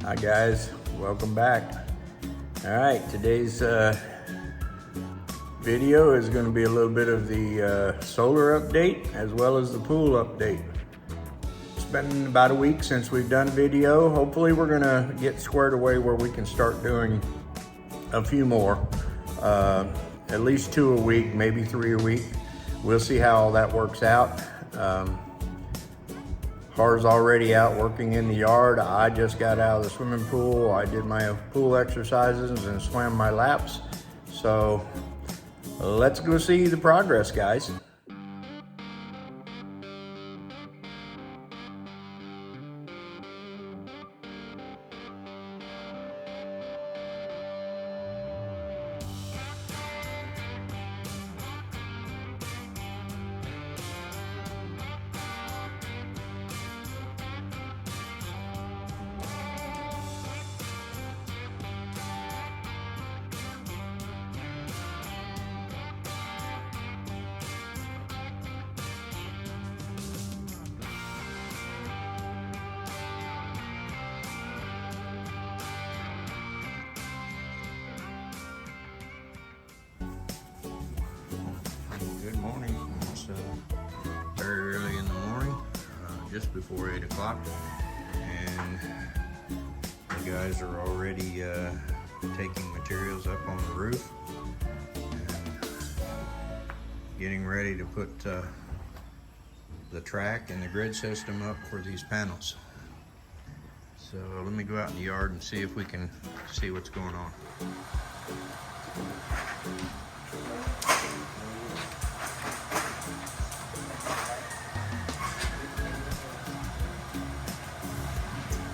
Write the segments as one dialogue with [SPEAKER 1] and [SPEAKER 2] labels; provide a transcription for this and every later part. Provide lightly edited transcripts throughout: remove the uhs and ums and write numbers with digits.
[SPEAKER 1] Hi guys, welcome back. All right, today's video is going to be a little bit of the solar update as well as the pool update. It's been about a week since we've done a video. Hopefully we're going to get squared away where we can start doing a few more, at least 2 a week, maybe 3 a week. We'll see how all that works out. Har's already out working in the yard. I just got out of the swimming pool. I did my pool exercises and swam my laps. So let's go see the progress, guys. Good morning. It's very early in the morning, just before 8 o'clock, and the guys are already taking materials up on the roof and getting ready to put the track and the grid system up for these panels. So let me go out in the yard and see if we can see what's going on.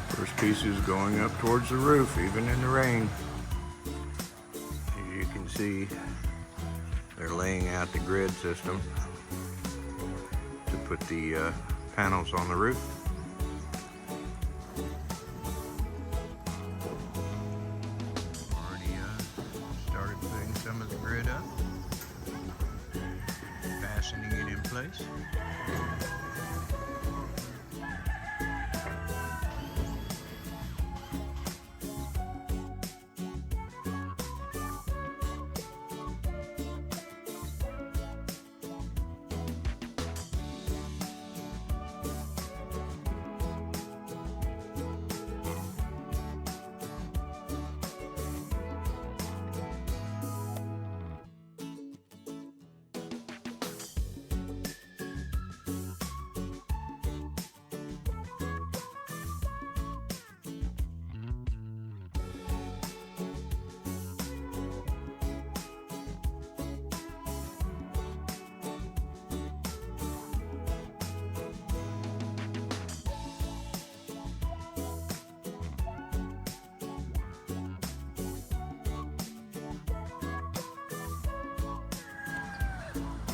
[SPEAKER 1] First piece is going up towards the roof, even in the rain. As you can see, they're laying out the grid system to put the panels on the roof. Already started putting some of the grid up, fastening it in place.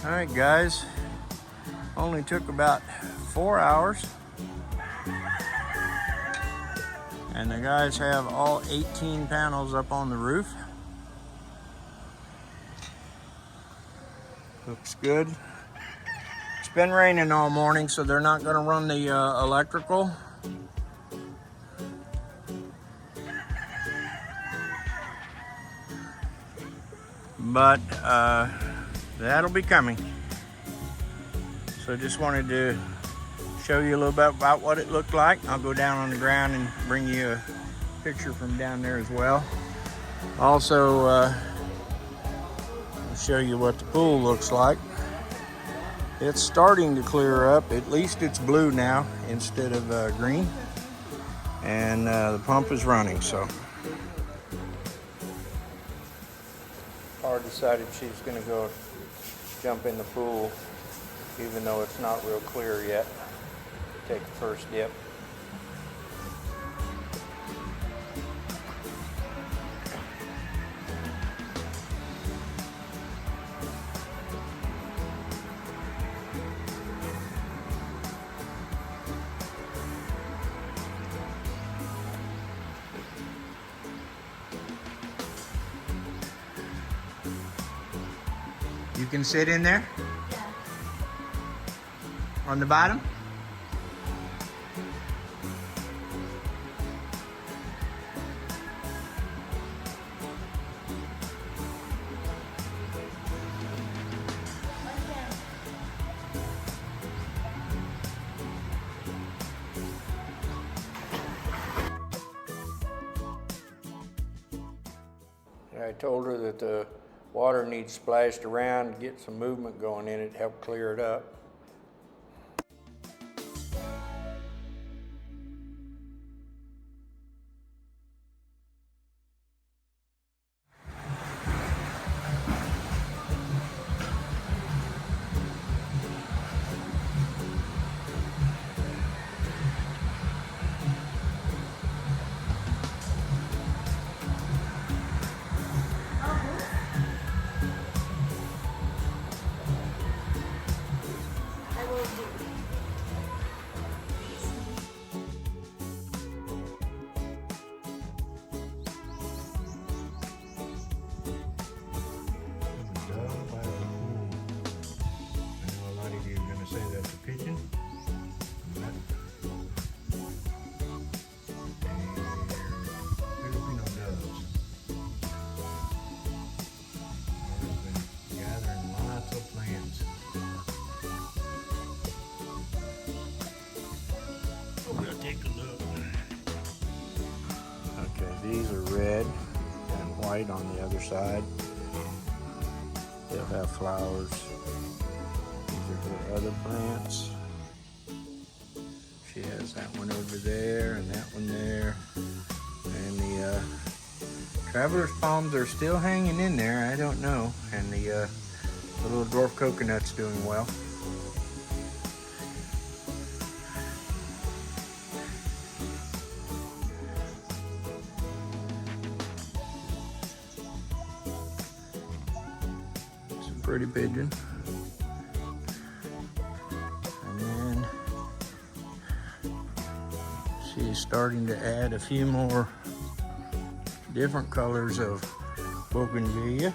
[SPEAKER 1] All right, guys, only took about 4 hours, and the guys have all 18 panels up on the roof. Looks good. It's been raining all morning, so they're not going to run the electrical. But that'll be coming. So just wanted to show you a little bit about what it looked like. I'll go down on the ground and bring you a picture from down there as well. Also, I'll show you what the pool looks like. It's starting to clear up. At least it's blue now instead of green. And the pump is running, so. Har decided she's going to go jump in the pool, even though it's not real clear yet. Take the first dip. You can sit in there?
[SPEAKER 2] Yeah.
[SPEAKER 1] On the bottom? I told her that the water needs splashed around to get some movement going in it, help clear it up. Take a look. Okay, these are red and white on the other side. They'll have flowers. These are her other plants. She has that one over there and that one there. And the traveler's palms are still hanging in there. I don't know. And the little dwarf coconut's doing well. Pretty pigeon. And then she's starting to add a few more different colors of bougainvillea.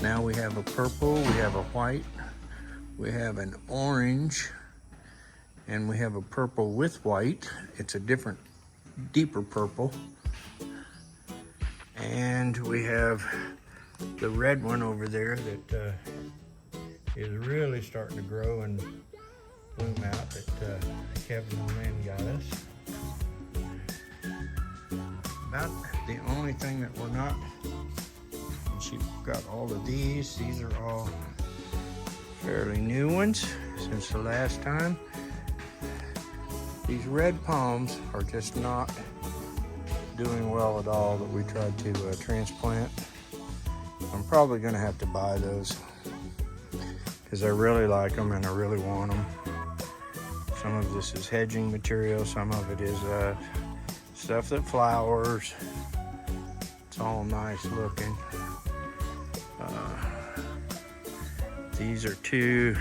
[SPEAKER 1] Now we have a purple, we have a white, we have an orange, and we have a purple with white. It's a different, deeper purple. And we have the red one over there that is really starting to grow and bloom out that Kevin and Lynn got us. About the only thing that we're not, she got all of these. These are all fairly new ones since the last time. These red palms are just not doing well at all that we tried to transplant. I'm probably gonna have to buy those because I really like them and I really want them. Some of this is hedging material, some of it is stuff that flowers. It's all nice looking. These are two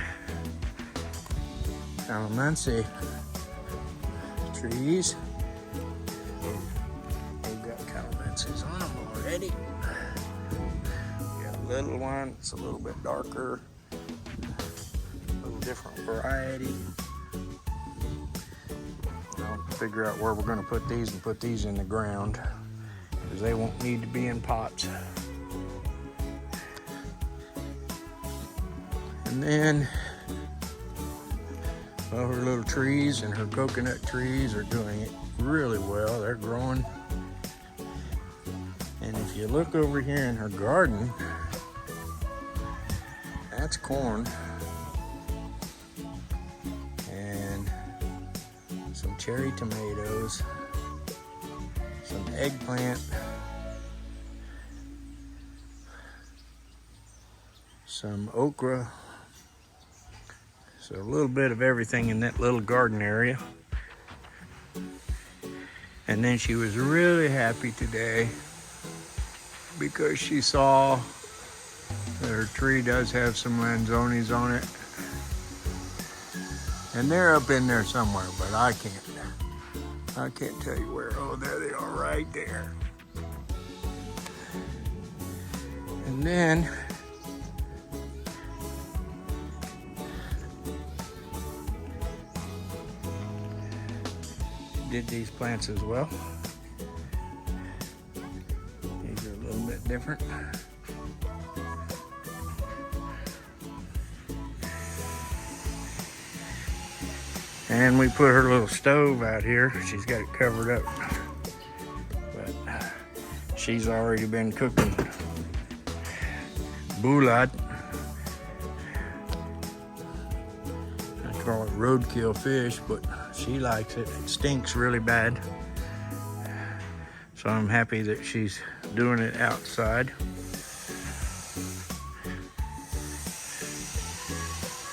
[SPEAKER 1] calamansi trees. We've got calamansis on them already. Little one, it's a little bit darker, a little different variety. I'll figure out where we're going to put these and put these in the ground because they won't need to be in pots. And then well, her little trees and her coconut trees are doing it really well. They're growing. And if you look over here in her garden, that's corn and some cherry tomatoes, some eggplant, some okra. So a little bit of everything in that little garden area. And then she was really happy today because she saw that her tree does have some lanzones on it. And they're up in there somewhere, but I can't tell you where. Oh, there they are right there. And then did these plants as well. These are a little bit different. And we put her little stove out here. She's got it covered up. But she's already been cooking bulat. I call it roadkill fish, but she likes it. It stinks really bad. So I'm happy that she's doing it outside.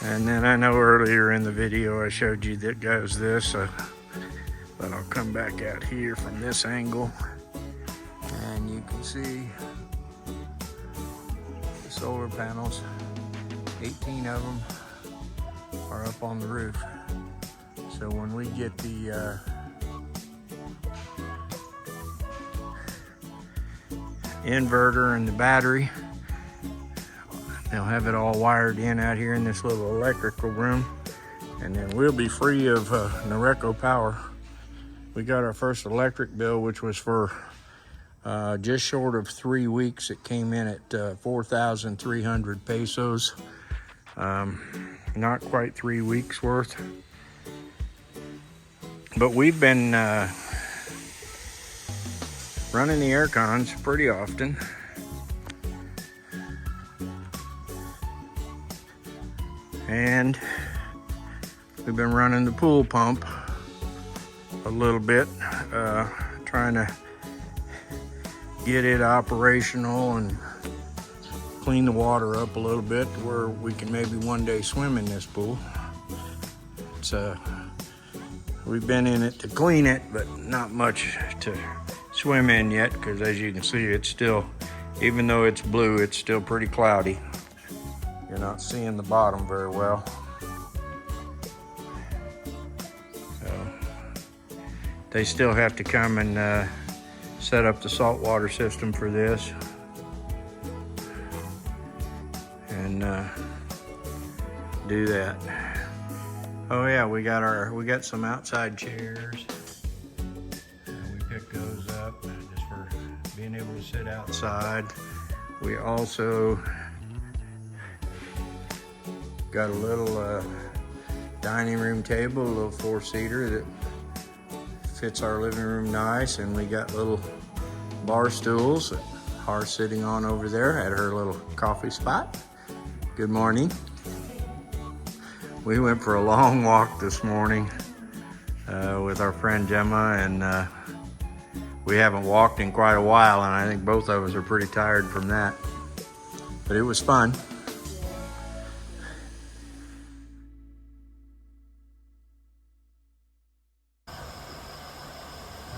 [SPEAKER 1] And then I know earlier in the video I showed you that goes this, but I'll come back out here from this angle and you can see the solar panels. 18 of them are up on the roof. So when we get the inverter and the battery, they'll have it all wired in out here in this little electrical room, and then we'll be free of Noreco power. We got our first electric bill, which was for just short of 3 weeks. It came in at 4,300 pesos. Not quite 3 weeks worth. But we've been running the air cons pretty often. And we've been running the pool pump a little bit, trying to get it operational and clean the water up a little bit to where we can maybe one day swim in this pool. It's we've been in it to clean it, but not much to swim in yet, because as you can see, it's still, even though it's blue, it's still pretty cloudy. You're not seeing the bottom very well. So they still have to come and set up the saltwater system for this. And do that. Oh yeah, we got some outside chairs. We picked those up just for being able to sit outside. We also got a little dining room table, a little 4-seater that fits our living room nice, and we got little bar stools that Har's sitting on over there at her little coffee spot. Good morning. We went for a long walk this morning with our friend Gemma, and we haven't walked in quite a while, and I think both of us are pretty tired from that. But it was fun.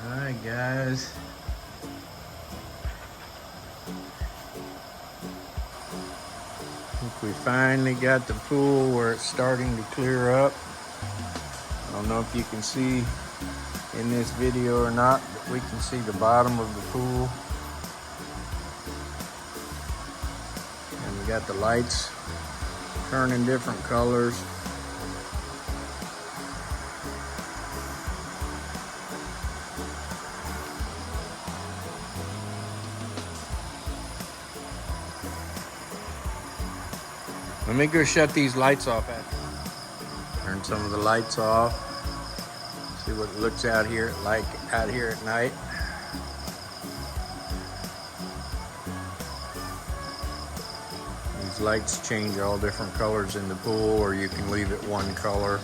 [SPEAKER 1] Alright guys. I think we finally got the pool where it's starting to clear up. I don't know if you can see in this video or not, but we can see the bottom of the pool. And we got the lights turning different colors. Let me go shut these lights off. Turn some of the lights off. See what it looks out here like out here at night. These lights change all different colors in the pool, or you can leave it one color.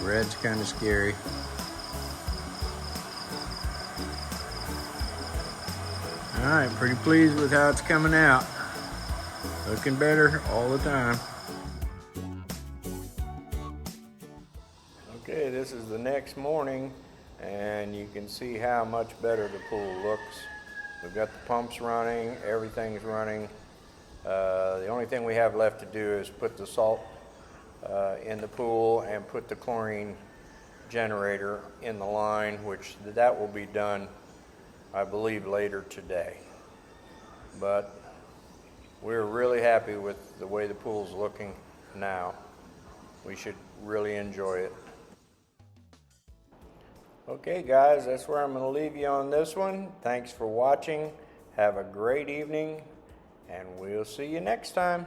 [SPEAKER 1] Red's kind of scary. All right, pretty pleased with how it's coming out. Looking better all the time. Okay, this is the next morning, and you can see how much better the pool looks. We've got the pumps running, everything's running. The only thing we have left to do is put the salt in the pool and put the chlorine generator in the line, which that will be done, I believe, later today. But we're really happy with the way the pool's looking now. We should really enjoy it. Okay guys, that's where I'm going to leave you on this one. Thanks for watching. Have a great evening, and we'll see you next time.